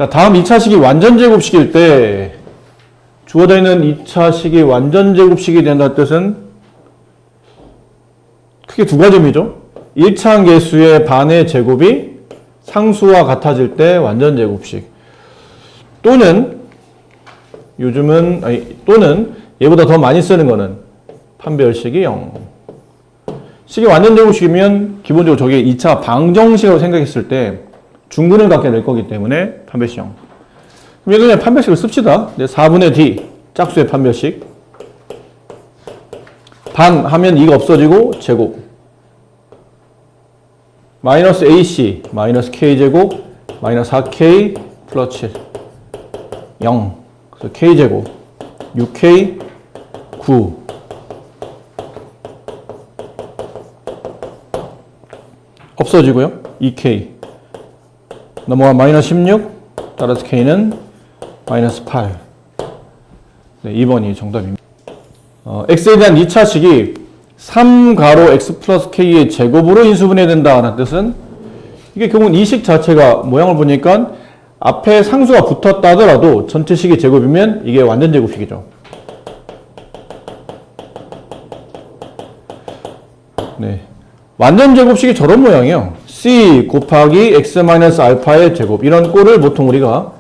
자, 다음 2차식이 완전제곱식일 때 주어져 있는 2차식이 완전제곱식이 된다는 뜻은 크게 두 가지 의미죠. 1차 계수의 반의 제곱이 상수와 같아질 때 완전제곱식. 또는 또는 얘보다 더 많이 쓰는 거는 판별식이 0. 식이 완전제곱식이면 기본적으로 저게 2차 방정식이라고 생각했을 때 중근을 갖게 될 거기 때문에 판별식 0. 그럼 그냥 판별식을 씁시다. 4분의 D 짝수의 판별식. 반 하면 2가 없어지고 제곱. 마이너스 AC 마이너스 K제곱 마이너스 4K 플러스 7 0. 그래서 K제곱 6K 9 없어지고요. 2K 넘어가 마이너스 16 따라서 K는 마이너스 8. 네, 2번이 정답입니다. X에 대한 2차식이 3가로 X 플러스 K의 제곱으로 인수분해된다는 뜻은 이게 결국은 이 식 자체가 모양을 보니까 앞에 상수가 붙었다 하더라도 전체 식이 제곱이면 이게 완전 제곱식이죠. 네. 완전 제곱식이 저런 모양이에요. C 곱하기 X 마이너스 알파의 제곱. 이런 꼴을 보통 우리가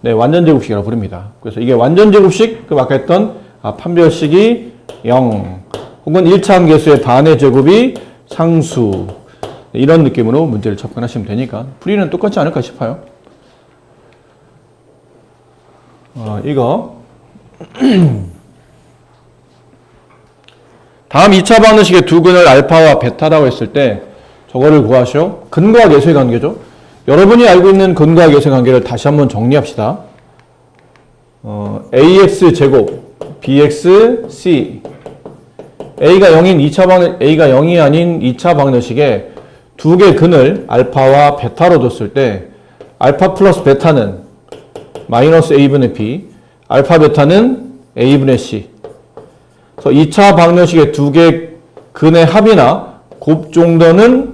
네, 완전 제곱식이라고 부릅니다. 그래서 이게 완전 제곱식, 그 아까 했던 판별식이 0. 혹은 1차 계수의 반의 제곱이 상수. 네, 이런 느낌으로 문제를 접근하시면 되니까 풀이는 똑같지 않을까 싶어요. 이거 다음 2차 방정식의 두 근을 알파와 베타라고 했을 때 저거를 구하시오. 근과 계수의 관계죠. 여러분이 알고 있는 근과 계수의 관계를 다시 한번 정리합시다. ax 제곱 bx c a가 0이 아닌 2차 방정식에 두 개 근을 알파와 베타로 뒀을 때 알파 플러스 베타는 마이너스 a분의 b, 알파 베타는 a분의 c. 그래서 2차 방정식의 두 개 근의 합이나 곱 정도는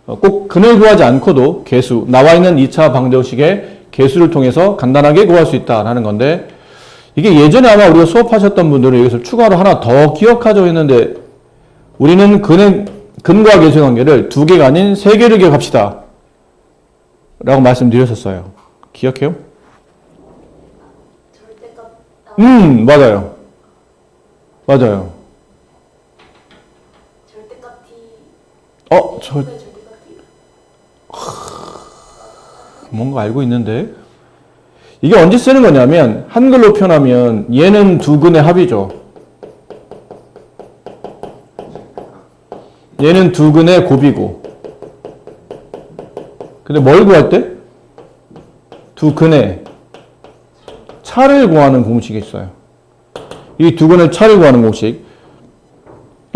꼭 근을 구하지 않고도 계수, 나와 있는 2차 방정식의 계수를 통해서 간단하게 구할 수 있다라는 건데, 이게 예전에 아마 우리가 수업하셨던 분들은 여기서 추가로 하나 더 기억하죠 했는데, 우리는 근과 계수의 관계를 두 개가 아닌 세 개를 기억합시다 라고 말씀드렸었어요. 기억해요? 맞아요. 맞아요. 뭔가 알고 있는데. 이게 언제 쓰는 거냐면, 한글로 표현하면 얘는 두 근의 합이죠. 얘는 두 근의 곱이고. 근데 뭘 구할 때? 두 근의 차를 구하는 공식이 있어요. 이 두 근의 차를 구하는 공식.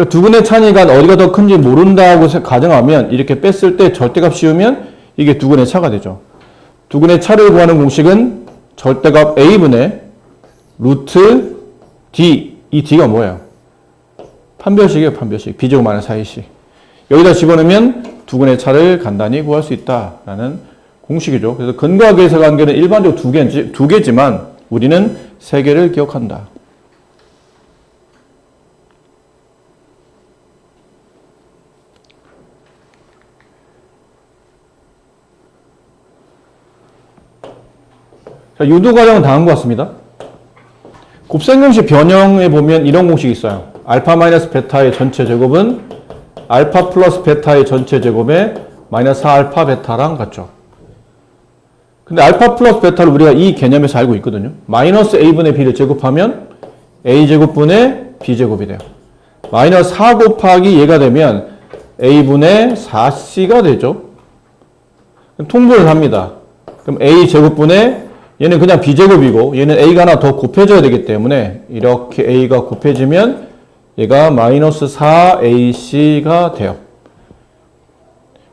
두 근의 차니까 어디가 더 큰지 모른다고 가정하면 이렇게 뺐을 때 절대값 씌우면 이게 두 근의 차가 되죠. 두 근의 차를 구하는 공식은 절대값 a분의 루트 d. 이 d가 뭐예요? 판별식이에요. 판별식. b제곱 마이너스 4ac. 여기다 집어넣으면 두 근의 차를 간단히 구할 수 있다라는 공식이죠. 그래서 근과 계수 관계는 일반적으로 두 개지만 우리는 세 개를 기억한다. 자, 유도 과정은 다음과 같습니다. 곱셈 공식 변형에 보면 이런 공식이 있어요. 알파 마이너스 베타의 전체 제곱은 알파 플러스 베타의 전체 제곱에 마이너스 4알파 베타랑 같죠. 근데 알파 플러스 베타를 우리가 이 개념에서 알고 있거든요. 마이너스 a분의 b를 제곱하면 a제곱분의 b제곱이 돼요. 마이너스 4 곱하기 얘가 되면 a분의 4c가 되죠. 통분을 합니다. 그럼 a제곱분의 얘는 그냥 b제곱이고 얘는 a가 하나 더 곱해져야 되기 때문에 이렇게 a가 곱해지면 얘가 마이너스 4ac가 돼요.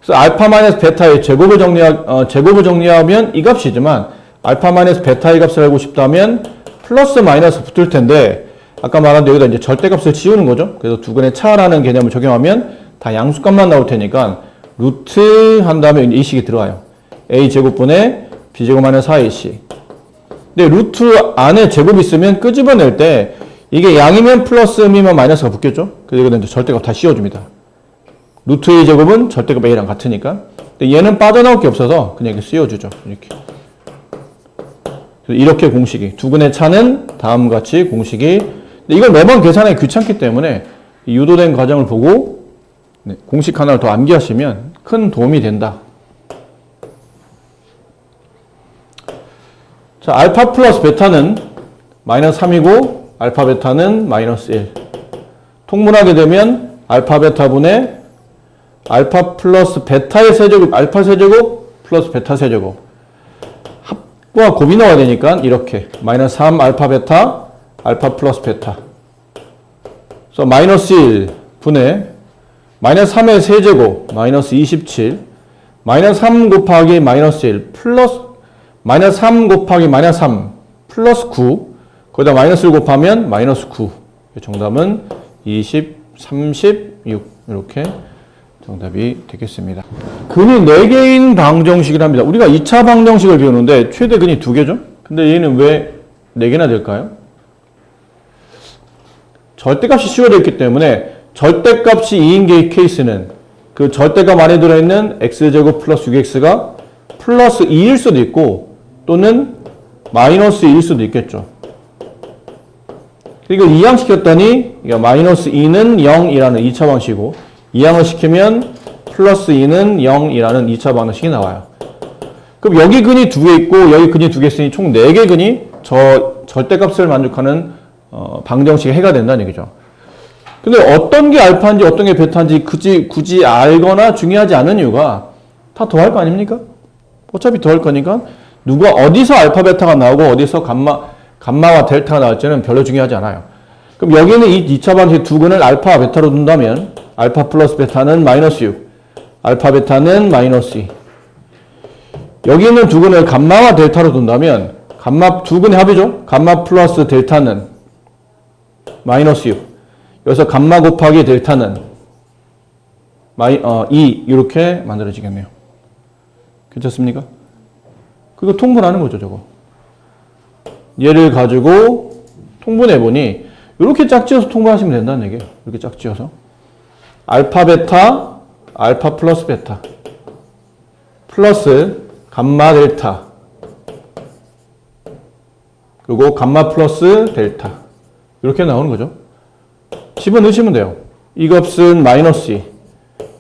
그래서 알파 마이너스 베타의 제곱을 정리하면 이 값이지만 알파 마이너스 베타의 값을 알고 싶다면 플러스 마이너스 붙을 텐데 아까 말한 여기다 이제 절대값을 씌우는 거죠. 그래서 두 근의 차라는 개념을 적용하면 다 양수값만 나올 테니까 루트 한 다음에 이 식이 들어와요. a 제곱분의 b제곱 마이너스 4ac. 근데 루트 안에 제곱이 있으면 끄집어낼 때 이게 양이면 플러스 음이면 마이너스가 붙겠죠? 그래서 이제 절대값 다 씌워줍니다. 루트 a 제곱은 절대값 a랑 같으니까. 근데 얘는 빠져나올 게 없어서 그냥 이렇게 씌워주죠. 이렇게 공식이. 두근의 차는 다음과 같이 공식이. 근데 이걸 매번 계산하기 귀찮기 때문에 유도된 과정을 보고 공식 하나를 더 암기하시면 큰 도움이 된다. 자, 알파 플러스 베타는 마이너스 3이고 알파 베타는 마이너스 1. 통분하게 되면 알파 베타분의 알파 플러스 베타의 세제곱, 알파 세제곱 플러스 베타 세제곱. 합과 곱이 나와야 되니까 이렇게 마이너스 3 알파 베타, 알파 플러스 베타. 그래서 마이너스 1 분의 마이너스 3의 세제곱, 마이너스 27. 마이너스 3 곱하기 마이너스 1 플러스 마이너스 3 곱하기 마이너스 3 플러스 9. 거기다 마이너스 1 곱하면 마이너스 9. 정답은 20, 36 이렇게 정답이 되겠습니다. 근이 4개인 방정식을 합니다. 우리가 2차 방정식을 배우는데 최대 근이 2개죠? 근데 얘는 왜 4개나 될까요? 절대값이 씌워져 있기 때문에 절대값이 2인 케이스는 그 절대값 안에 들어있는 x제곱 플러스 6x가 플러스 2일 수도 있고 또는 마이너스 2일 수도 있겠죠. 그리고 이항시켰더니 마이너스 2는 0이라는 2차 방식이고 이항을 시키면 플러스 2는 0이라는 2차 방정식이 나와요. 그럼 여기 근이 2개 있고 여기 근이 2개 있으니 총 4개 근이 저 절대값을 만족하는 방정식이 해가 된다는 얘기죠. 근데 어떤 게 알파인지 어떤 게 베타인지 굳이 알거나 중요하지 않은 이유가 다 더할 거 아닙니까? 어차피 더할 거니까 누가 어디서 알파 베타가 나오고 어디서 감마와 델타가 나올지는 별로 중요하지 않아요. 그럼 여기는 이 2차 방식 두 근을 알파와 베타로 둔다면 알파 플러스 베타는 마이너스 6, 알파 베타는 마이너스 2. 여기 있는 두 근을 감마와 델타로 둔다면 감마 두 근의 합이죠. 감마 플러스 델타는 마이너스 6. 여기서 감마 곱하기 델타는 2 이렇게 만들어지겠네요. 괜찮습니까? 그거 통분하는 거죠, 저거. 얘를 가지고 통분해보니 이렇게 짝지어서 통분하시면 된다는 얘기예요. 이렇게 짝지어서. 알파 베타, 알파 플러스 베타 플러스 감마 델타 그리고 감마 플러스 델타 이렇게 나오는 거죠. 집어넣으시면 돼요. 이 값은 마이너스 2,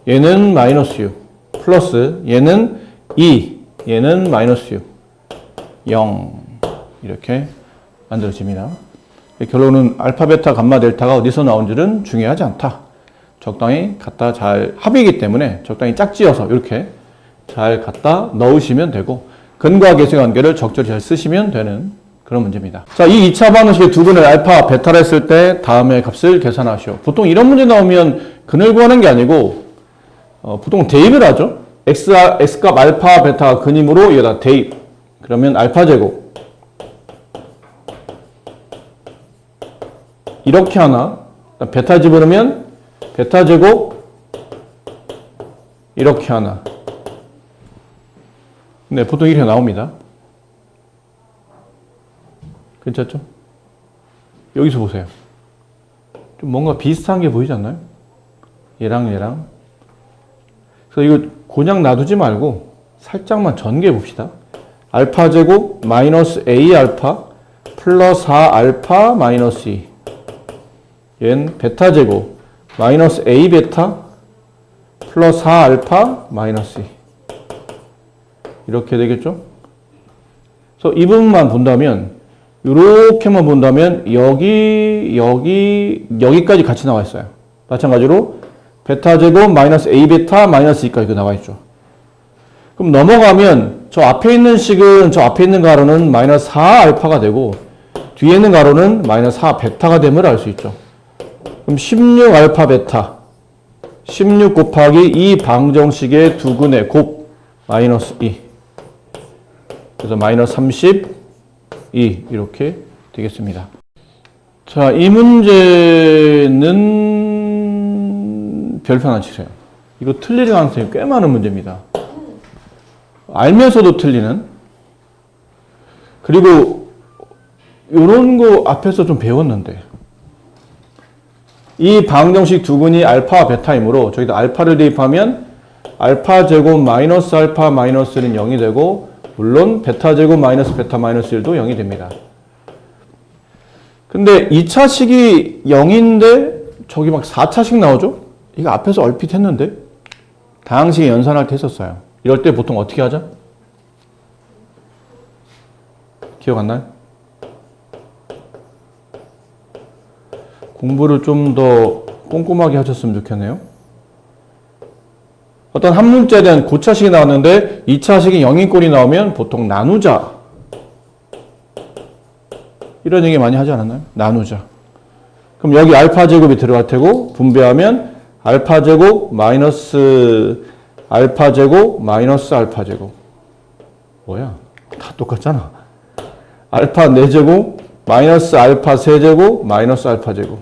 얘는 마이너스 6 플러스 얘는 2, 얘는 마이너스 6 0 이렇게 만들어집니다. 결론은 알파, 베타, 감마, 델타가 어디서 나온지는 중요하지 않다. 적당히 갖다 잘 합이기 때문에 적당히 짝지어서 이렇게 잘 갖다 넣으시면 되고 근과 계수의 관계를 적절히 잘 쓰시면 되는 그런 문제입니다. 자, 이 2차 방정식의 두 근을 알파, 베타를 했을 때 다음의 값을 계산하시오. 보통 이런 문제 나오면 근을 구하는 게 아니고 보통 대입을 하죠. x값 알파, 베타가 근이므로 여기다 대입. 그러면 알파 제곱 이렇게 하나, 베타 집어넣으면 베타 제곱 이렇게 하나. 네, 보통 이렇게 나옵니다. 괜찮죠? 여기서 보세요. 좀 뭔가 비슷한 게 보이지 않나요? 얘랑. 그래서 이거 그냥 놔두지 말고 살짝만 전개해 봅시다. 알파 제곱 마이너스 a 알파 플러스 4 알파 마이너스 2. 얘는 베타 제곱 마이너스 a 베타 플러스 4 알파 마이너스 2. 이렇게 되겠죠? 그래서 이 부분만 본다면 이렇게만 본다면 여기까지 같이 나와 있어요. 마찬가지로 베타 제곱 마이너스 a 베타 마이너스 2까지 나와 있죠. 그럼 넘어가면 저 앞에 있는 식은 저 앞에 있는 가로는 마이너스 4 알파가 되고 뒤에 있는 가로는 마이너스 4 베타가 됨을 알 수 있죠. 그럼 16 알파 베타 16 곱하기 이 방정식의 두 근의 곱 마이너스 2 그래서 마이너스 32 이렇게 되겠습니다. 자, 이 문제는 별표 하나 치세요. 이거 틀릴 가능성이 꽤 많은 문제입니다. 알면서도 틀리는 그리고 요런 거 앞에서 좀 배웠는데 이 방정식 두근이 알파와 베타이므로 저기다 알파를 대입하면 알파 제곱 마이너스 알파 마이너스 1은 0이 되고 물론 베타 제곱 마이너스 베타 마이너스 1도 0이 됩니다. 근데 2차식이 0인데 저기 막 4차식 나오죠? 이거 앞에서 얼핏 했는데 다항식에 연산할 때 했었어요. 이럴 때 보통 어떻게 하죠? 기억 안 나요? 공부를 좀 더 꼼꼼하게 하셨으면 좋겠네요. 어떤 한 문자에 대한 고차식이 나왔는데 2차식이 0인 꼴이 나오면 보통 나누자. 이런 얘기 많이 하지 않았나요? 나누자. 그럼 여기 알파 제곱이 들어갈 테고 분배하면 알파 제곱 마이너스 알파 제곱 마이너스 알파 제곱. 뭐야? 다 똑같잖아. 알파 4제곱 마이너스 알파 3제곱 마이너스 알파 제곱.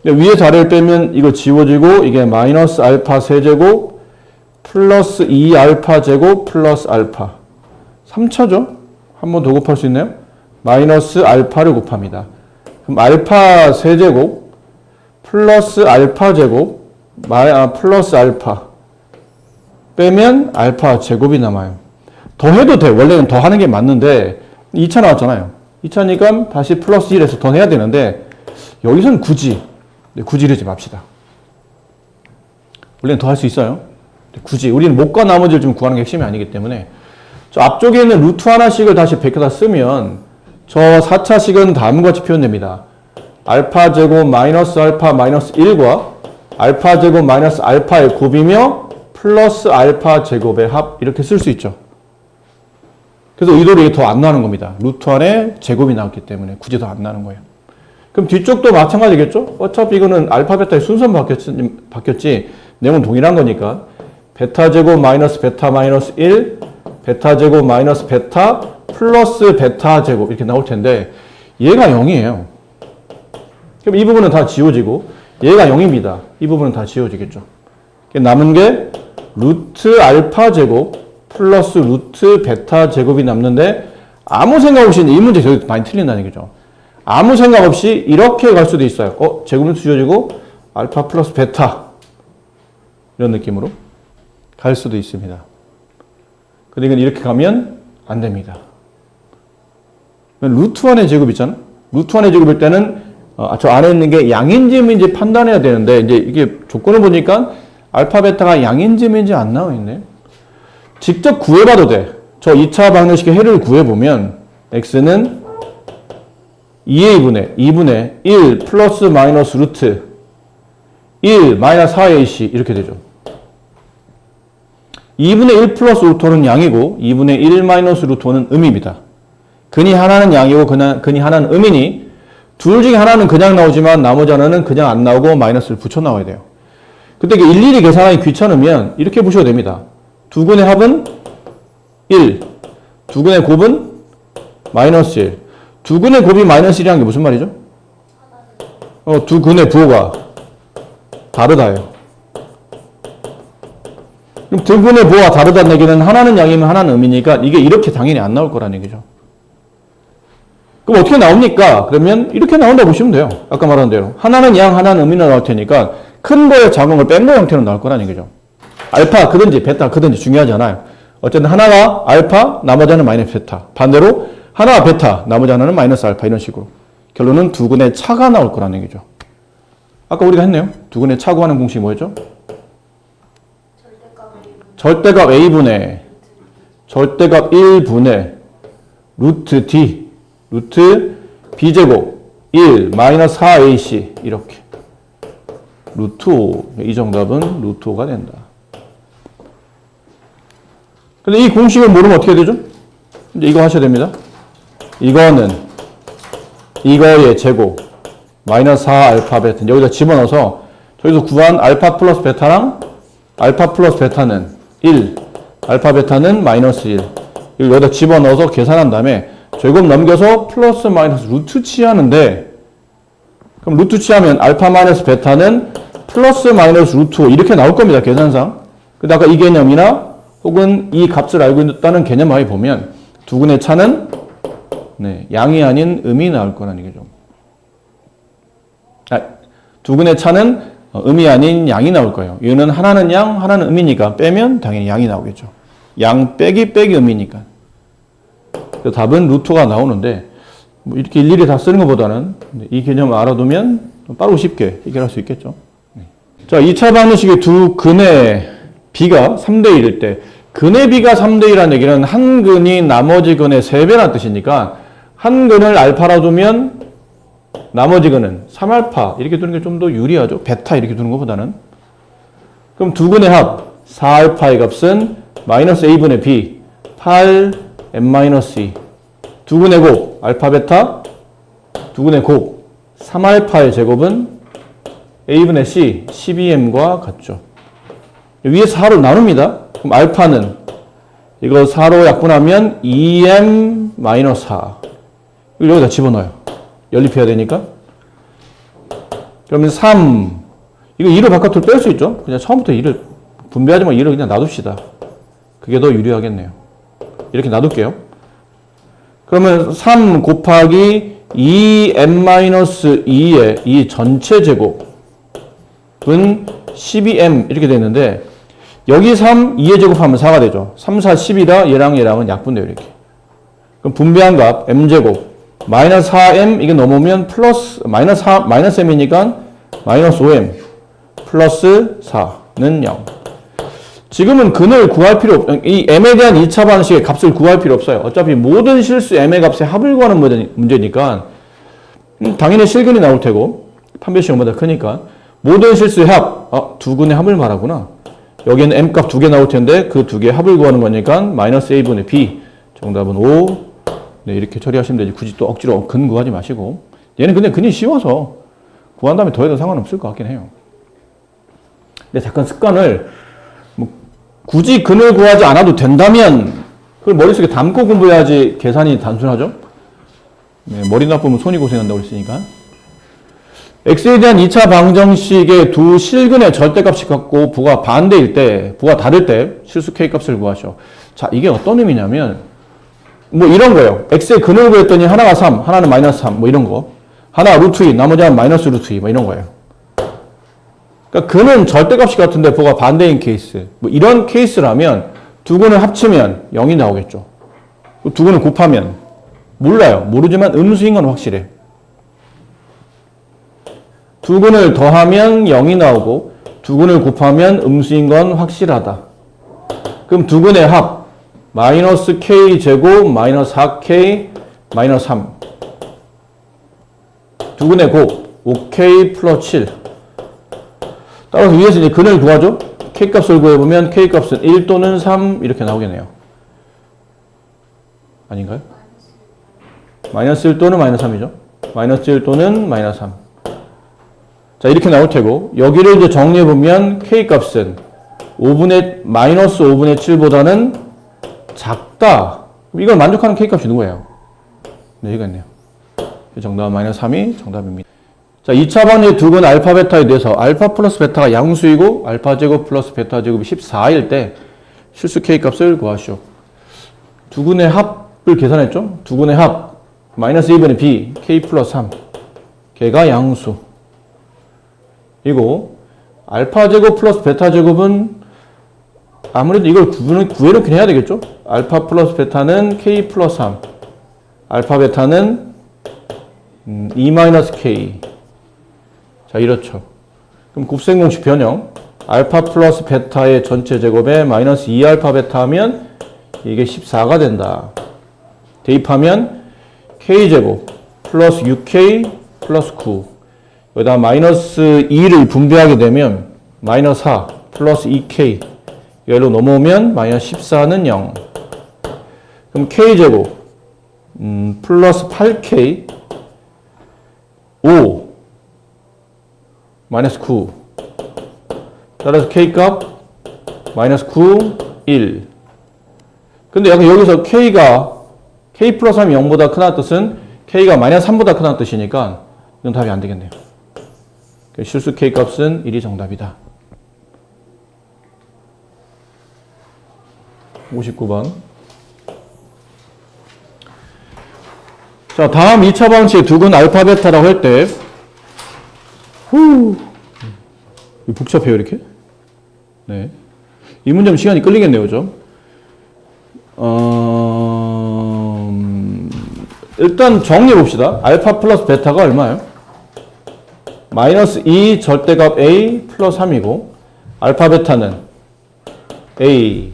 위에서 아래를 빼면 이거 지워지고 이게 마이너스 알파 3제곱 플러스 2알파 제곱 플러스 알파. 3차죠? 한 번 더 곱할 수 있나요? 마이너스 알파를 곱합니다. 그럼 알파 3제곱 플러스 알파 제곱 플러스 알파 빼면 알파 제곱이 남아요. 더 해도 돼. 원래는 더 하는 게 맞는데 2차 나왔잖아요. 2차니까 다시 플러스 1에서 더 해야 되는데 여기서는 굳이 이러지 맙시다. 원래는 더 할 수 있어요. 굳이 우리는 못과 나머지를 좀 구하는 게 핵심이 아니기 때문에 저 앞쪽에 있는 루트 하나씩을 다시 베껴다 쓰면 저 4차식은 다음과 같이 표현됩니다. 알파 제곱 마이너스 알파 마이너스 1과 알파 제곱 마이너스 알파의 곱이며 플러스 알파 제곱의 합 이렇게 쓸 수 있죠. 그래서 의도로 이게 더 안 나는 겁니다. 루트 안에 제곱이 나왔기 때문에 굳이 더 안 나는 거예요. 그럼 뒤쪽도 마찬가지겠죠? 어차피 이거는 알파 베타의 순서만 바뀌었지 내용은 동일한 거니까 베타 제곱 마이너스 베타 마이너스 1 베타 제곱 마이너스 베타 플러스 베타 제곱 이렇게 나올 텐데 얘가 0이에요. 그럼 이 부분은 다 지워지고 얘가 0입니다. 이 부분은 다 지워지겠죠. 남은 게 루트 알파 제곱 플러스 루트 베타 제곱이 남는데 아무 생각 없이 이 문제 저기 많이 틀린다는 얘기죠. 아무 생각 없이 이렇게 갈 수도 있어요. 제곱루트 지워지고 알파 플러스 베타 이런 느낌으로 갈 수도 있습니다. 근데 이렇게 가면 안 됩니다. 루트 1의 제곱 있잖아. 루트 1의 제곱일 때는 저 안에 있는 게 양인지 음인지 판단해야 되는데 이제 이게 조건을 보니까 알파 베타가 양인지 음인지 안 나와 있네. 직접 구해봐도 돼. 저 2차 방정식의 해를 구해보면 x는 2분의 1 플러스 마이너스 루트 1 마이너스 4ac 이렇게 되죠. 2분의 1 플러스 루트 5는 양이고 2분의 1 마이너스 루트 5는 음입니다. 근이 하나는 양이고 근이 하나는 음이니 둘 중에 하나는 그냥 나오지만 나머지 하나는 그냥 안 나오고 마이너스를 붙여 나와야 돼요. 근데 이게 일일이 계산하기 귀찮으면 이렇게 보셔도 됩니다. 두 근의 합은 1, 두 근의 곱은 마이너스 1. 두 근의 곱이 마이너스 1이라는 게 무슨 말이죠? 두 근의 부호가 다르다예요. 그럼 두 근의 부호가 다르다는 얘기는 하나는 양이면 하나는 음이니까 이게 이렇게 당연히 안 나올 거라는 얘기죠. 그럼 어떻게 나옵니까? 그러면 이렇게 나온다고 보시면 돼요. 아까 말한 대로. 하나는 양, 하나는 음이나 나올 테니까 큰 거에 작은 걸 뺀 거 형태로 나올 거라는 얘기죠. 알파 크든지 베타 크든지 중요하지 않아요. 어쨌든 하나가 알파, 나머지 하나는 마이너스 베타. 반대로 하나가 베타, 나머지 하나는 마이너스 알파 이런 식으로. 결론은 두 근의 차가 나올 거라는 얘기죠. 아까 우리가 했네요. 두 근의 차 구하는 공식이 뭐였죠? 절대값 A분의 절대값 1분의 루트 D 루트 B제곱 1 마이너스 4AC 이렇게 루트 5 이 정답은 루트 5가 된다. 근데 이 공식을 모르면 어떻게 되죠? 이제 이거 하셔야 됩니다. 이거는 이거의 제곱 마이너스 4 알파 베타 여기다 집어넣어서 저기서 구한 알파 플러스 베타랑 알파 플러스 베타는 1 알파 베타는 마이너스 1 이걸 여기다 집어넣어서 계산한 다음에 제곱 넘겨서 플러스 마이너스 루트 취하는데 그럼 루트 취하면 알파 마이너스 베타는 플러스 마이너스 루트 5 이렇게 나올 겁니다. 계산상. 근데 아까 이 개념이나 혹은 이 값을 알고 있다는 개념하에 보면 두 두근의 차는 네, 양이 아닌 음이 나올 거라는 얘기죠. 두근의 차는 음이 아닌 양이 나올 거예요. 이거는 하나는 양, 하나는 음이니까 빼면 당연히 양이 나오겠죠. 양 빼기 음이니까. 답은 루트가 나오는데 뭐 이렇게 일일이 다 쓰는 것보다는 이 개념을 알아두면 빠르고 쉽게 해결할 수 있겠죠. 자, 2차 방정식의 두 근의 비가 3대 1일 때 근의 비가 3대 1이라는 얘기는 한 근이 나머지 근의 3배라는 뜻이니까 한 근을 알파라 두면 나머지 근은 3알파 이렇게 두는 게 좀 더 유리하죠. 베타 이렇게 두는 것보다는. 그럼 두 근의 합 4알파의 값은 마이너스 a분의 b 8m-2 두 근의 곱 알파 베타 두 근의 곱 3알파의 제곱은 a분의 c 12m과 같죠. 위에서 4로 나눕니다. 그럼 알파는 이거 4로 약분하면 2m-4 이걸 여기다 집어넣어요. 연립해야 되니까. 그러면 3 이거 2를 바깥으로 뺄 수 있죠. 그냥 처음부터 2를 분배하지 말고 2를 그냥 놔둡시다. 그게 더 유리하겠네요. 이렇게 놔둘게요. 그러면 3 곱하기 2m-2의 이 전체 제곱은 12m 이렇게 되는데 여기 3, 2의 제곱하면 4가 되죠. 3, 4, 10이라 얘랑은 약분돼요. 이렇게. 그럼 분배한 값 m제곱 마이너스 4m 이게 넘으면 플러스 마이너스 m이니까 마이너스 5m 플러스 4는 0. 지금은 근을 구할 필요 이 m에 대한 2차 방식의 값을 구할 필요 없어요. 어차피 모든 실수 m의 값의 합을 구하는 문제니까 당연히 실근이 나올 테고 판별식이 보다 크니까 모든 실수의 합 두 근의 합을 말하구나. 여기는 m값 2개 나올 텐데 그 2개의 합을 구하는 거니까 마이너스 a분의 b 정답은 5. 네, 이렇게 처리하시면 되지. 굳이 또 억지로 근 구하지 마시고. 얘는 근데 근이 쉬워서 구한 다음에 더해도 상관없을 것 같긴 해요. 근데 잠깐 습관을 뭐 굳이 근을 구하지 않아도 된다면 그걸 머릿속에 담고 공부해야지 계산이 단순하죠. 네, 머리 나쁘면 손이 고생한다고 했으니까. x에 대한 2차 방정식의 두 실근의 절대값이 같고 부가 반대일 때, 부가 다를 때 실수 k값을 구하셔. 자, 이게 어떤 의미냐면 뭐 이런 거예요. x의 근을 구했더니 하나가 3, 하나는 마이너스 3, 뭐 이런 거. 하나 루트 2, 나머지 하나 마이너스 루트 2, 뭐 이런 거예요. 그러니까 근은 절대값이 같은데 부가 반대인 케이스. 뭐 이런 케이스라면 두 근을 합치면 0이 나오겠죠. 두 근을 곱하면 몰라요. 모르지만 음수인 건 확실해. 두 근을 더하면 0이 나오고 두 근을 곱하면 음수인 건 확실하다. 그럼 두 근의 합 마이너스 k 제곱 마이너스 4k 마이너스 3 두 근의 곱 5k 플러스 7 따라서 위에서 이제 근을 구하죠. k 값을 구해보면 k 값은 1 또는 3 이렇게 나오겠네요. 아닌가요? 마이너스 1 또는 마이너스 3이죠. 마이너스 1 또는 마이너스 3 자, 이렇게 나올 테고, 여기를 이제 정리해보면 K 값은 마이너스 5분의 7보다는 작다. 이걸 만족하는 K 값이 누구예요? 네, 여기가 있네요. 정답은 마이너스 3이 정답입니다. 자, 2차 방정식 두 근 알파 베타에 대해서 알파 플러스 베타가 양수이고, 알파 제곱 플러스 베타 제곱이 14일 때 실수 K 값을 구하시오. 두 근의 합을 계산했죠? 두 근의 합, 마이너스 2분의 B, K 플러스 3. 걔가 양수. 이고 알파 제곱 플러스 베타 제곱은 아무래도 이걸 구해놓긴 해야 되겠죠? 알파 플러스 베타는 K 플러스 3 알파 베타는 E 마이너스 K 자 이렇죠. 그럼 곱셈공식 변형 알파 플러스 베타의 전체 제곱에 마이너스 2알파 베타 하면 이게 14가 된다. 대입하면 K 제곱 플러스 6K 플러스 9 여기다 마이너스 2를 분배하게 되면 마이너스 4 플러스 2k 여기로 넘어오면 마이너스 14는 0 그럼 k제곱 플러스 8k 5 마이너스 9 따라서 k값 마이너스 9 1 근데 약간 여기서 k가 k 플러스 3이 0보다 크다는 뜻은 k가 마이너스 3보다 크다는 뜻이니까 이건 답이 안 되겠네요. 실수 K 값은 1이 정답이다. 59번. 자, 다음 2차 방식 두근 알파 베타라고 할 때, 복잡해요, 이렇게? 네. 이 문제는 시간이 끌리겠네요, 그죠? 일단 정리해 봅시다. 알파 플러스 베타가 얼마예요? 마이너스 2 절대값 A 플러스 3이고, 알파 베타는 A.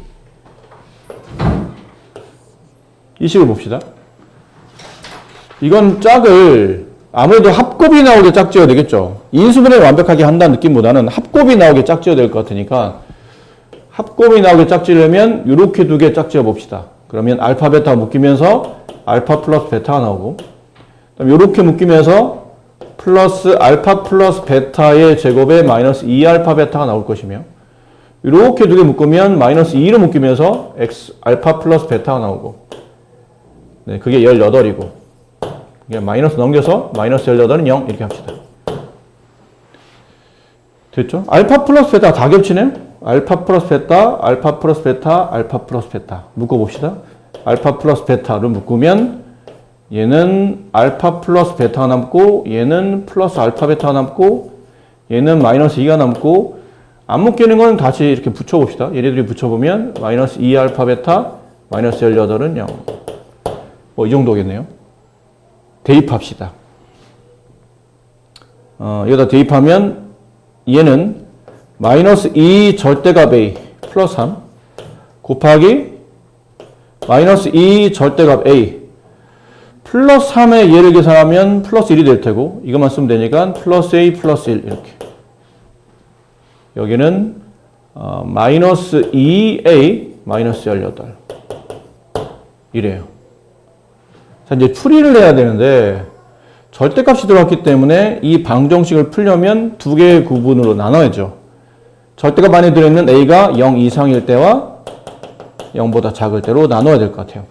이 식을 봅시다. 이건 짝을 아무래도 합곱이 나오게 짝지어야 되겠죠. 인수분해를 완벽하게 한다는 느낌보다는 합곱이 나오게 짝지어야 될 것 같으니까 합곱이 나오게 짝지으려면 이렇게 두 개 짝지어 봅시다. 그러면 알파 베타가 묶이면서 알파 플러스 베타가 나오고, 그다음 이렇게 묶이면서 플러스 알파 플러스 베타의 제곱에 마이너스 2알파 베타가 나올 것이며, 이렇게 두 개 묶으면 마이너스 2로 묶이면서 x 알파 플러스 베타가 나오고, 네, 그게 18이고, 그냥 마이너스 넘겨서 마이너스 18은 0 이렇게 합시다. 됐죠? 알파 플러스 베타 다 겹치네요. 알파 플러스 베타, 알파 플러스 베타, 알파 플러스 베타 묶어봅시다. 알파 플러스 베타를 묶으면 얘는 알파 플러스 베타가 남고, 얘는 플러스 알파 베타가 남고, 얘는 마이너스 2가 남고, 안 묶이는 건 다시 이렇게 붙여봅시다. 얘네들이 붙여보면 마이너스 2알파 베타, 마이너스 18은 0. 뭐 이 정도겠네요. 대입합시다. 여기다 대입하면 얘는 마이너스 2 절대값 A 플러스 3 곱하기 마이너스 2 절대값 A 플러스 3에 얘를 계산하면 플러스 1이 될 테고, 이것만 쓰면 되니까 플러스 A 플러스 1 이렇게. 여기는 마이너스 2A 마이너스 18 이래요. 자, 이제 풀이를 해야 되는데 절대값이 들어왔기 때문에 이 방정식을 풀려면 두 개의 구분으로 나눠야죠. 절대값 안에 들어있는 A가 0 이상일 때와 0보다 작을 때로 나눠야 될 것 같아요.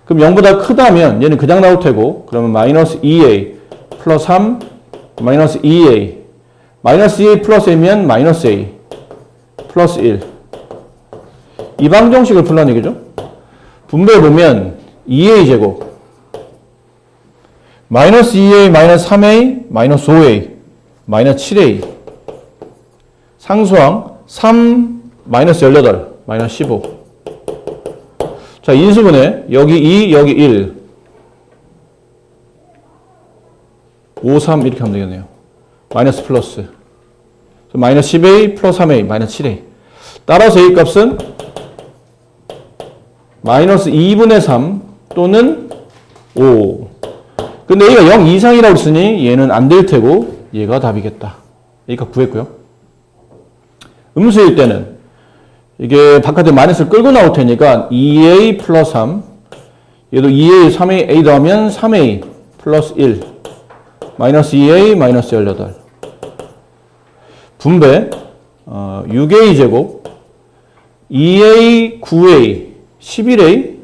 그럼 0보다 크다면 얘는 그냥 나올 테고, 그러면 마이너스 2A 플러스 3 마이너스 2A 마이너스 2A 플러스 A면 마이너스 A 플러스 1. 이 방정식을 풀라는 얘기죠. 분배해보면 2A 제곱 마이너스 2A 마이너스 3A 마이너스 5A 마이너스 7A 상수항 3 마이너스 18 마이너스 15. 자, 인수분해 여기 2 여기 1 5 3 이렇게 하면 되겠네요. 마이너스 플러스 마이너스 10A 플러스 3A 마이너스 7A. 따라서 A 값은 마이너스 2분의 3 또는 5. 근데 A가 0 이상이라고 했으니 얘는 안 될 테고 얘가 답이겠다. A 값 구했고요. 음수일 때는 이게 바깥에 마이너스를 끌고 나올 테니까 2A 플러스 3 얘도 2A 3A A 더하면 3A 플러스 1 마이너스 2A 마이너스 18. 분배 6A 제곱 2A 9A 11A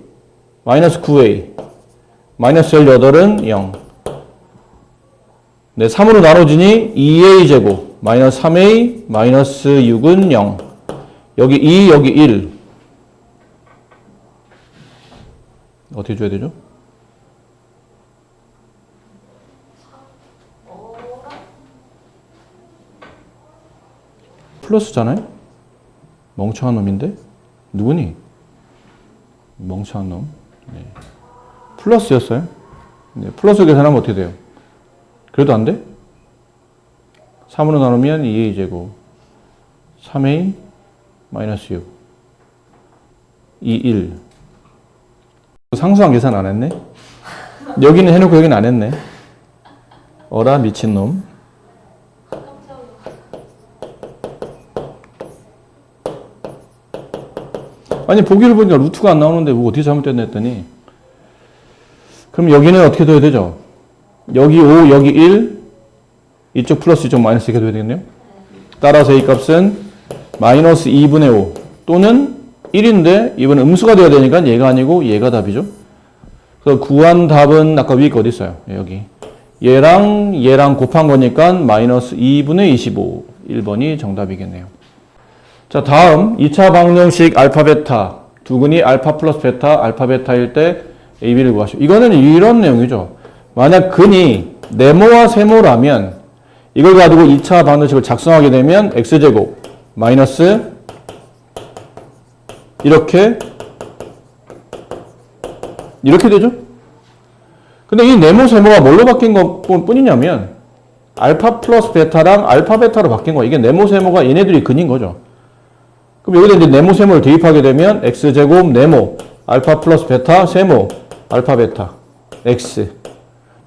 마이너스 9A 마이너스 18은 0. 네, 3으로 나눠지니 2A 제곱 마이너스 3A 마이너스 6은 0. 여기 2 여기 1 어떻게 줘야 되죠? 플러스잖아요? 멍청한 놈인데? 누구니? 멍청한 놈. 네. 플러스였어요? 네. 플러스 계산하면 어떻게 돼요? 그래도 안 돼? 3으로 나누면 2A 제곱 3A 마이너스 6 2, 1 상수항 계산 안 했네? 여기는 해놓고 여기는 안 했네. 어라 미친놈. 아니 보기를 보니까 루트가 안 나오는데 뭐 어떻게 잘못됐나 했더니, 그럼 여기는 어떻게 둬야 되죠? 여기 5 여기 1 이쪽 플러스 이쪽 마이너스 이렇게 둬야 되겠네요. 따라서 이 값은 마이너스 2분의 5 또는 1인데 이번엔 음수가 돼야 되니까 얘가 아니고 얘가 답이죠. 그래서 구한 답은 아까 위에 거 어디 있어요? 여기. 얘랑 곱한 거니까 마이너스 2분의 25 1번이 정답이겠네요. 자, 다음 2차 방정식 알파 베타 두근이 알파 플러스 베타 알파 베타일 때 AB를 구하시오. 이거는 이런 내용이죠. 만약 근이 네모와 세모라면 이걸 가지고 2차 방정식을 작성하게 되면 x제곱 마이너스 이렇게 되죠? 근데 이 네모 세모가 뭘로 바뀐 것 뿐이냐면 알파 플러스 베타랑 알파 베타로 바뀐 거야. 이게 네모 세모가 얘네들이 근인 거죠. 그럼 여기다 이제 네모 세모를 대입하게 되면 x제곱 네모 알파 플러스 베타 세모 알파 베타 x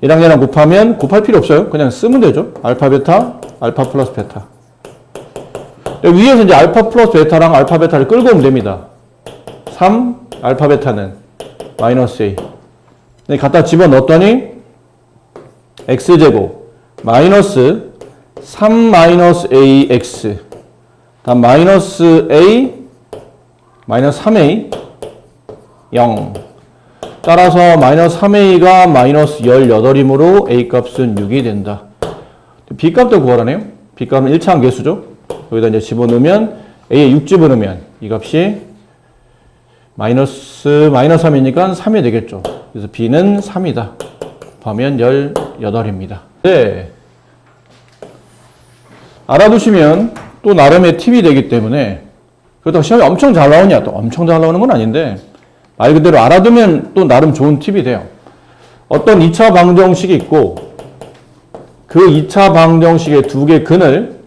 얘랑 얘랑 곱할 필요 없어요. 그냥 쓰면 되죠. 알파 베타 알파 플러스 베타. 위에서 이제 알파 플러스 베타랑 알파 베타를 끌고 오면 됩니다. 3 알파 베타는 마이너스 a 갖다 집어넣었더니 x제곱 마이너스 3 마이너스 ax 다음 마이너스 a 마이너스 3a 0 따라서 마이너스 3a가 마이너스 18이므로 a 값은 6이 된다. b 값도 구하라네요. b 값은 1차항 개수죠. 여기다 이제 집어넣으면 a에 6 집어넣으면 이 값이 마이너스 3이니까 3이 되겠죠. 그래서 b는 3이다. 곱하면 18입니다. 네. 알아두시면 또 나름의 팁이 되기 때문에 그렇다고 시험이 엄청 잘 나오냐? 또 엄청 잘 나오는 건 아닌데 말 그대로 알아두면 또 나름 좋은 팁이 돼요. 어떤 2차 방정식이 있고 그 2차 방정식의 두 개 근을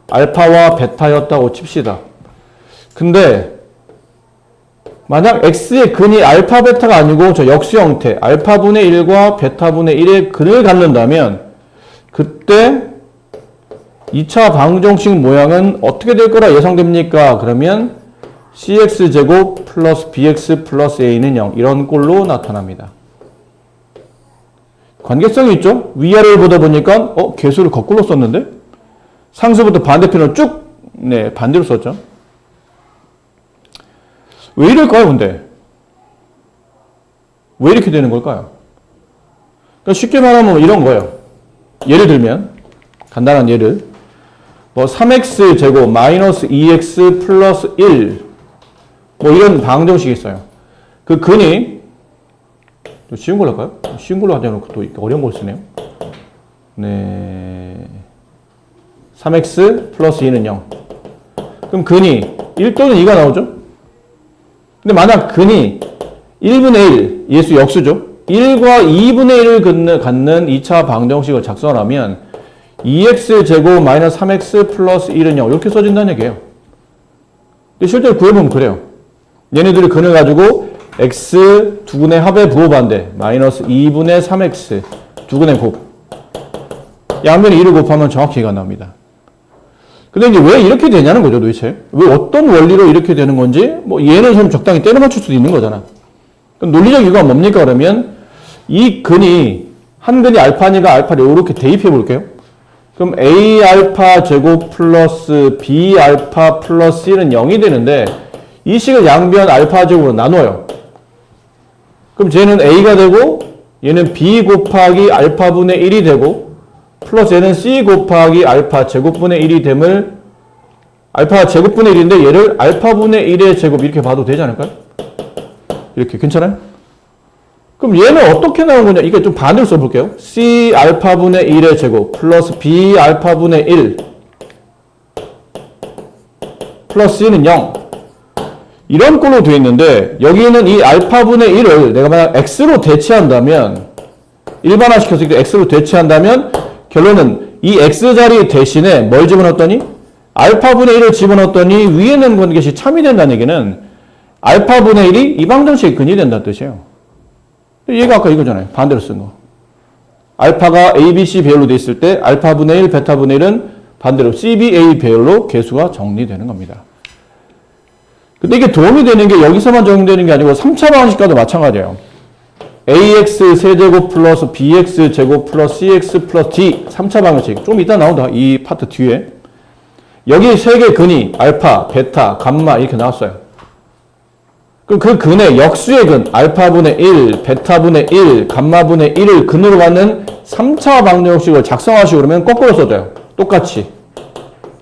알파와 베타였다고 칩시다. 근데 만약 x의 근이 알파 베타가 아니고 저 역수 형태 알파분의 1과 베타분의 1의 근을 갖는다면 그때 2차 방정식 모양은 어떻게 될 거라 예상됩니까? 그러면 cx제곱 플러스 bx 플러스 a는 0 이런 꼴로 나타납니다. 관계성이 있죠? 위아래를 보다 보니까 개수를 거꾸로 썼는데 상수부터 반대편을 쭉 반대로 썼죠. 왜 이럴까요, 근데? 왜 이렇게 되는 걸까요? 그러니까 쉽게 말하면 이런 거예요. 예를 들면, 간단한 예를, 3x 제곱 마이너스 2x 플러스 1, 이런 방정식이 있어요. 그 근이, 또 쉬운 걸로 할까요? 쉬운 걸로 하지 않고 또 어려운 걸 쓰네요. 네. 3x 플러스 2는 0. 그럼 근이 1 또는 2가 나오죠? 근데 만약 근이 1분의 1, 예수 역수죠. 1과 2분의 1을 갖는 2차 방정식을 작성하면 2x제곱 마이너스 3x 플러스 1은 0 이렇게 써진다는 얘기예요. 근데 실제로 구해보면 그래요. 얘네들이 근을 가지고 x 두근의 합의 부호반대 마이너스 2분의 3x 두근의 곱 양면에 2를 곱하면 정확히 이가 나옵니다. 근데 이제 왜 이렇게 되냐는 거죠, 도대체. 왜 어떤 원리로 이렇게 되는 건지, 얘는 좀 적당히 때려 맞출 수도 있는 거잖아. 그럼 논리적 이유가 뭡니까? 그러면 이 근이, 한 근이 알파니까 알파를 이렇게 대입해 볼게요. 그럼 a 알파 제곱 플러스 b 알파 플러스 1은 0이 되는데, 이 식을 양변 알파 제곱으로 나눠요. 그럼 쟤는 a가 되고, 얘는 b 곱하기 알파분의 1이 되고, 플러스 얘는 c 곱하기 알파 제곱분의 1이 됨을 알파 제곱분의 1인데 얘를 알파분의 1의 제곱 이렇게 봐도 되지 않을까요? 이렇게 괜찮아요? 그럼 얘는 어떻게 나온 거냐? 이게 좀 반대로 써볼게요. c 알파분의 1의 제곱 플러스 b 알파분의 1 플러스 c는 0 이런 꼴로 되어 있는데 여기는 이 알파분의 1을 내가 만약 x로 대체한다면 일반화시켜서 x로 대체한다면 결론은 이 x자리 대신에 뭘 집어넣었더니 알파분의 1을 집어넣었더니 위에 있는 것이 참이 된다는 얘기는 알파분의 1이 이 방정식의 근이 된다는 뜻이에요. 얘가 아까 이거잖아요. 반대로 쓴 거. 알파가 A, B, C 배열로 돼 있을 때 알파분의 1, 베타분의 1은 반대로 C, B, A 배열로 개수가 정리되는 겁니다. 근데 이게 도움이 되는 게 여기서만 적용되는 게 아니고 3차 방식과도 마찬가지예요. ax 세제곱 플러스 bx 제곱 플러스 cx 플러스 d 3차 방정식 좀 이따 나온다. 이 파트 뒤에 여기 세 개 근이 알파, 베타, 감마 이렇게 나왔어요. 그럼 그 근의 역수의 근 알파분의 1, 베타분의 1, 감마분의 1을 근으로 갖는 3차 방정식을 작성하시고 그러면 거꾸로 써져요. 똑같이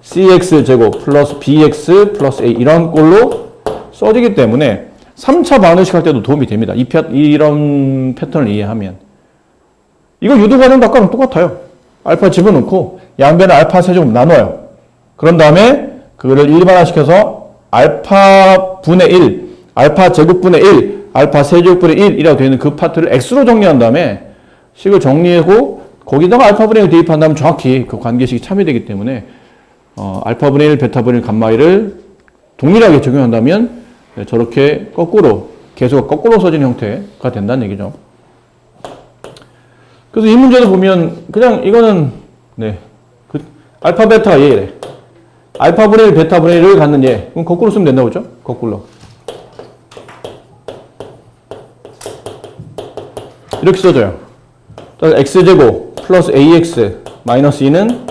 cx 제곱 플러스 bx 플러스 a 이런 꼴로 써지기 때문에 3차 방정식 할 때도 도움이 됩니다. 이런 패턴을 이해하면. 이거 유도 과정도 아까랑 똑같아요. 알파 집어넣고 양변을 알파 세제곱 나눠요. 그런 다음에 그거를 일반화시켜서 알파 분의 1, 알파 제곱분의 1, 알파 세제곱분의 1이라고 되어 있는 그 파트를 x로 정리한 다음에 식을 정리하고 거기다가 알파분의 1을 대입한 다면 정확히 그 관계식이 참여되기 때문에 알파분의 1, 베타분의 1, 감마1을 동일하게 적용한다면 저렇게 거꾸로 계수가 거꾸로 써지는 형태가 된다는 얘기죠. 그래서 이 문제도 보면 그냥 이거는 알파 베타가 얘래. 알파분의 1, 베타분의 1을 갖는 얘. 그럼 거꾸로 쓰면 된다고 그죠? 거꾸로. 이렇게 써져요. x제곱 플러스 ax 마이너스 2는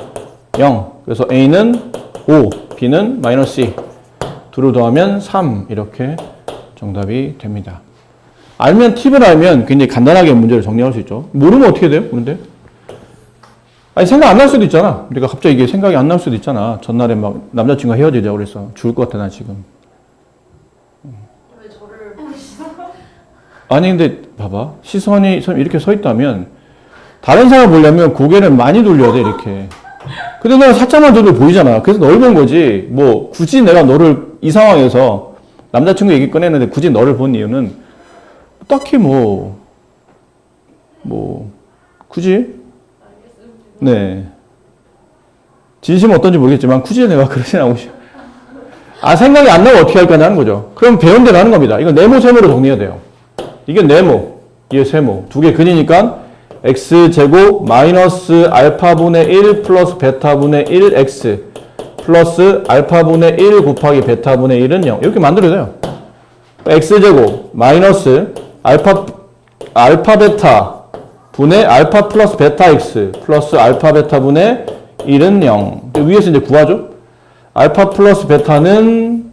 0. 그래서 a는 5, b는 마이너스 2. 둘을 더하면 3. 이렇게 정답이 됩니다. 팁을 알면 굉장히 간단하게 문제를 정리할 수 있죠. 모르면 어떻게 돼요? 그런데? 아니, 생각 안 날 수도 있잖아. 우리가 갑자기 이게 생각이 안 날 수도 있잖아. 전날에 막 남자친구가 헤어지자고 그랬어. 죽을 것 같아, 나 지금. 왜 저를 보시죠? 아니, 근데 봐봐. 시선이 이렇게 서 있다면 다른 사람 보려면 고개를 많이 돌려야 돼, 이렇게. 근데 내가 살짝만 돌려 보이잖아. 그래서 넓은 거지. 뭐, 굳이 내가 너를 이 상황에서 남자친구 얘기 꺼내는데 굳이 너를 본 이유는 딱히 굳이? 네. 진심은 어떤지 모르겠지만 굳이 내가 그러진 않고 싶어. 생각이 안 나면 어떻게 할 거냐는 거죠. 그럼 배운 대로 하는 겁니다. 이거 네모 세모로 정리해야 돼요. 이게 네모, 이게 세모. 두 개 근이니까 x제곱 마이너스 알파분의 1 플러스 베타분의 1 x 플러스 알파분의 1 곱하기 베타분의 1은 0. 이렇게 만들어야 돼요. x제곱 마이너스 알파 베타 분의 알파 플러스 베타 x 플러스 알파 베타 분의 1은 0. 위에서 이제 구하죠. 알파 플러스 베타는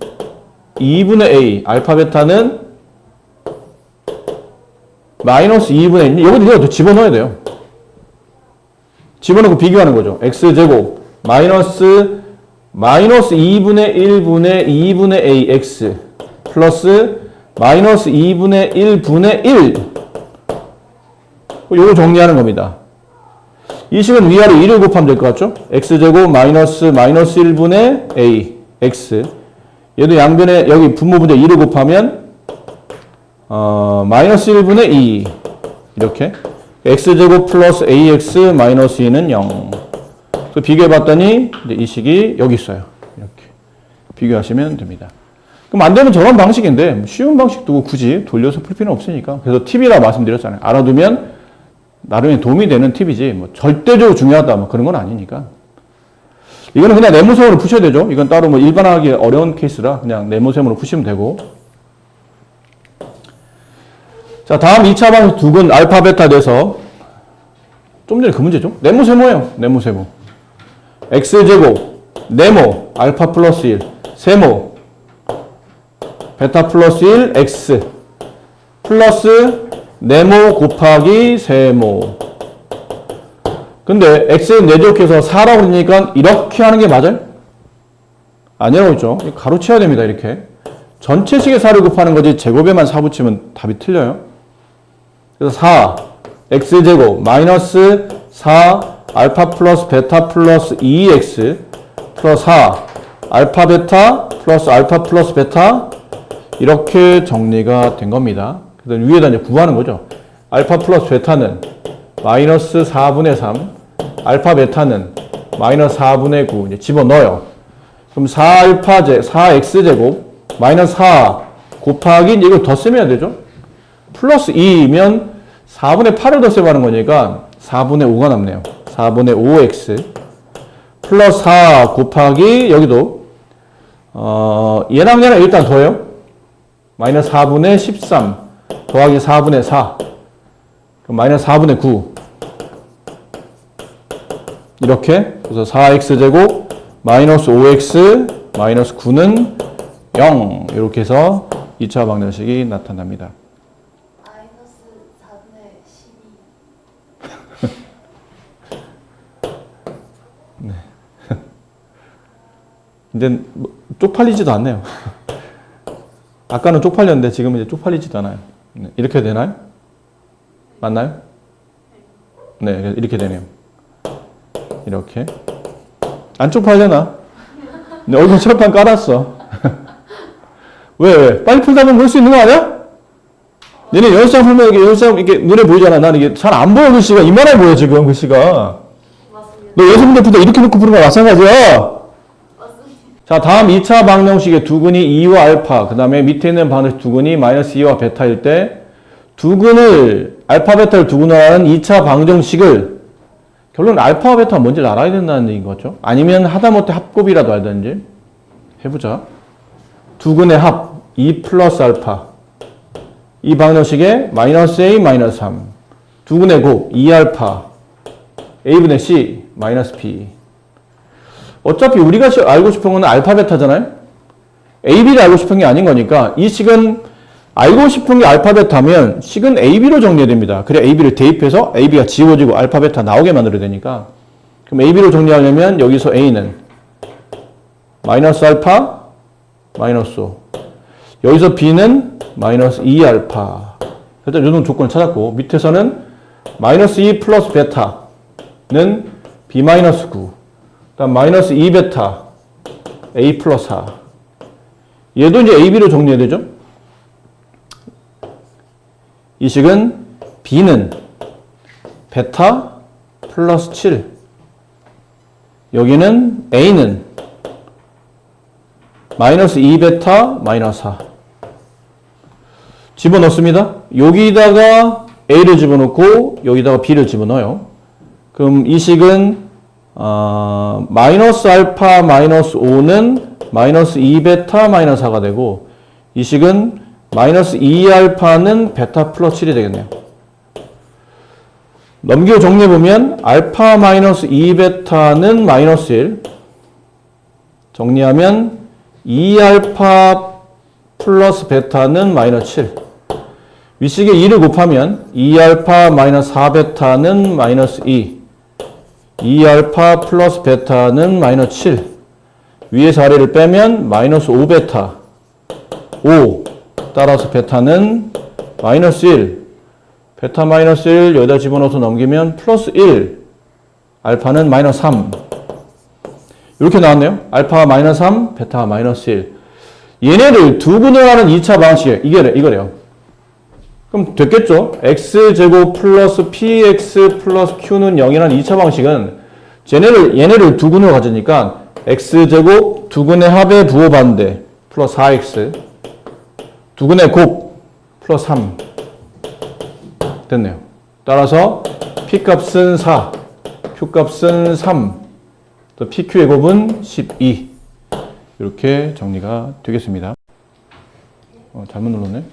2분의 a, 알파 베타는 마이너스 2분의 1. 여기도 더 집어넣어야 돼요. 집어넣고 비교하는 거죠. x제곱 마이너스 2분의 1분의 2분의 a x 플러스 마이너스 2분의 1분의 1. 요거 정리하는 겁니다. 이 식은 위아래 1을 곱하면 될 것 같죠? x제곱 마이너스 1분의 a x. 얘도 양변에 여기 분모분자 2를 곱하면 마이너스 1분의 2 이렇게 x제곱 플러스 ax 마이너스 2는 0. 그래서 비교해봤더니 이제 이 식이 여기 있어요. 이렇게 비교하시면 됩니다. 그럼 안 되면 저런 방식인데 쉬운 방식 두고 굳이 돌려서 풀 필요는 없으니까. 그래서 팁이라고 말씀드렸잖아요. 알아두면 나름의 도움이 되는 팁이지 뭐 절대적으로 중요하다 뭐 그런 건 아니니까. 이거는 그냥 네모셈으로 푸셔야 되죠. 이건 따로 뭐 일반화하기 어려운 케이스라 그냥 네모셈으로 푸시면 되고. 자, 다음 2차 방식 두 근 알파 베타 돼서 좀 전에 그 문제죠. 네모세모예요. 네모세모. x제곱 네모 알파 플러스 1 세모 베타 플러스 1 x 플러스 네모 곱하기 세모. 근데 x는 내적해서 4라고 그러니까 이렇게 하는 게 맞아요? 아니라고 했죠. 가로채야 됩니다. 이렇게. 전체식의 4를 곱하는 거지 제곱에만 4 붙이면 답이 틀려요. 그래서 4 x제곱 마이너스 4 알파 플러스 베타 플러스 2x 플러스 4 알파 베타 플러스 알파 플러스 베타 이렇게 정리가 된 겁니다. 그다음 위에다 이제 구하는 거죠. 알파 플러스 베타는 마이너스 4분의 3 알파 베타는 마이너스 4분의 9 이제 집어넣어요. 그럼 4x제곱 마이너스 4 곱하기 이걸 더 쓰면 되죠. 플러스 2면 4분의 8을 더 세고 하는 거니까 4분의 5가 남네요. 4분의 5x 플러스 4 곱하기 여기도 얘랑 일단 더해요. 마이너스 4분의 13 더하기 4분의 4 그럼 마이너스 4분의 9 이렇게 그래서 4x제곱 마이너스 5x 마이너스 9는 0 이렇게 해서 2차 방정식이 나타납니다. 마이너스 4분의 12. 네. 이제 쪽팔리지도 않네요. 아까는 쪽팔렸는데 지금은 이제 쪽팔리지도 않아요. 네. 이렇게 되나요? 맞나요? 네, 이렇게 되네요. 이렇게. 안 쪽팔려나? 내 얼굴 철판 깔았어. 왜? 빨리 풀다 보면 볼 수 있는 거 아니야? 얘네 10장 풀면 이게 10장 이렇게 눈에 보이잖아. 나는 이게 잘 안 보여, 글씨가. 이만하게 보여, 지금 글씨가. 맞습니다. 너 6문제 풀다 이렇게 놓고 푸는 거랑 마찬가지야. 맞습니다. 자, 다음 2차 방정식의 두근이 2와 알파, 그 다음에 밑에 있는 방정식 두근이 마이너스 2와 베타일 때, 두근을, 알파, 베타를 두근을 하는 2차 방정식을, 결론은 알파와 베타가 뭔지를 알아야 된다는 얘기인 거죠. 아니면 하다못해 합곱이라도 알든지. 해보자. 두근의 합, 2 플러스 알파. 이 방정식에 마이너스 A, 마이너스 3. 두근의 곱, 2알파. A분의 C, 마이너스 B. 어차피 우리가 알고 싶은 건 알파, 베타잖아요? AB를 알고 싶은 게 아닌 거니까 이 식은 알고 싶은 게 알파, 베타면 식은 AB로 정리해야 됩니다. 그래 AB를 대입해서 AB가 지워지고 알파, 베타 나오게 만들어야 되니까 그럼 AB로 정리하려면 여기서 A는 마이너스 알파, 마이너스 5. 여기서 B는 마이너스 2알파. 일단 요런 조건을 찾았고 밑에서는 마이너스 2 플러스 베타는 B 마이너스 9. 그다음 마이너스 2베타 A 플러스 4. 얘도 이제 AB로 정리해야 되죠. 이 식은 B는 베타 플러스 7. 여기는 A는 마이너스 2베타 마이너스 4. 집어넣습니다. 여기다가 A를 집어넣고 여기다가 B를 집어넣어요. 그럼 이 식은 마이너스 알파 마이너스 5는 마이너스 2베타 마이너스 4가 되고 이 식은 마이너스 2알파는 베타 플러스 7이 되겠네요. 넘겨 정리해보면 알파 마이너스 2베타는 마이너스 1. 정리하면 2알파 플러스 베타는 마이너스 7. 윗식에 2를 곱하면 2알파 마이너스 4베타는 마이너스 2. 2알파 플러스 베타는 마이너스 7. 위에서 아래를 빼면 마이너스 5베타 5. 따라서 베타는 마이너스 1. 베타 마이너스 1 여기다 집어넣어서 넘기면 플러스 1. 알파는 마이너스 3. 이렇게 나왔네요. 알파가 마이너스 3, 베타가 마이너스 1. 얘네를 두근을 하는 2차 방식이에요. 이거래요. 그럼 됐겠죠? x제곱 플러스 px 플러스 q는 0이라는 2차 방식은 얘네를 두근으로 가지니까 x제곱 두근의 합의 부호반대 플러스 4x 두근의 곱 플러스 3 됐네요. 따라서 p값은 4, q값은 3, 또 pq의 곱은 12 이렇게 정리가 되겠습니다. 잘못 눌렀네.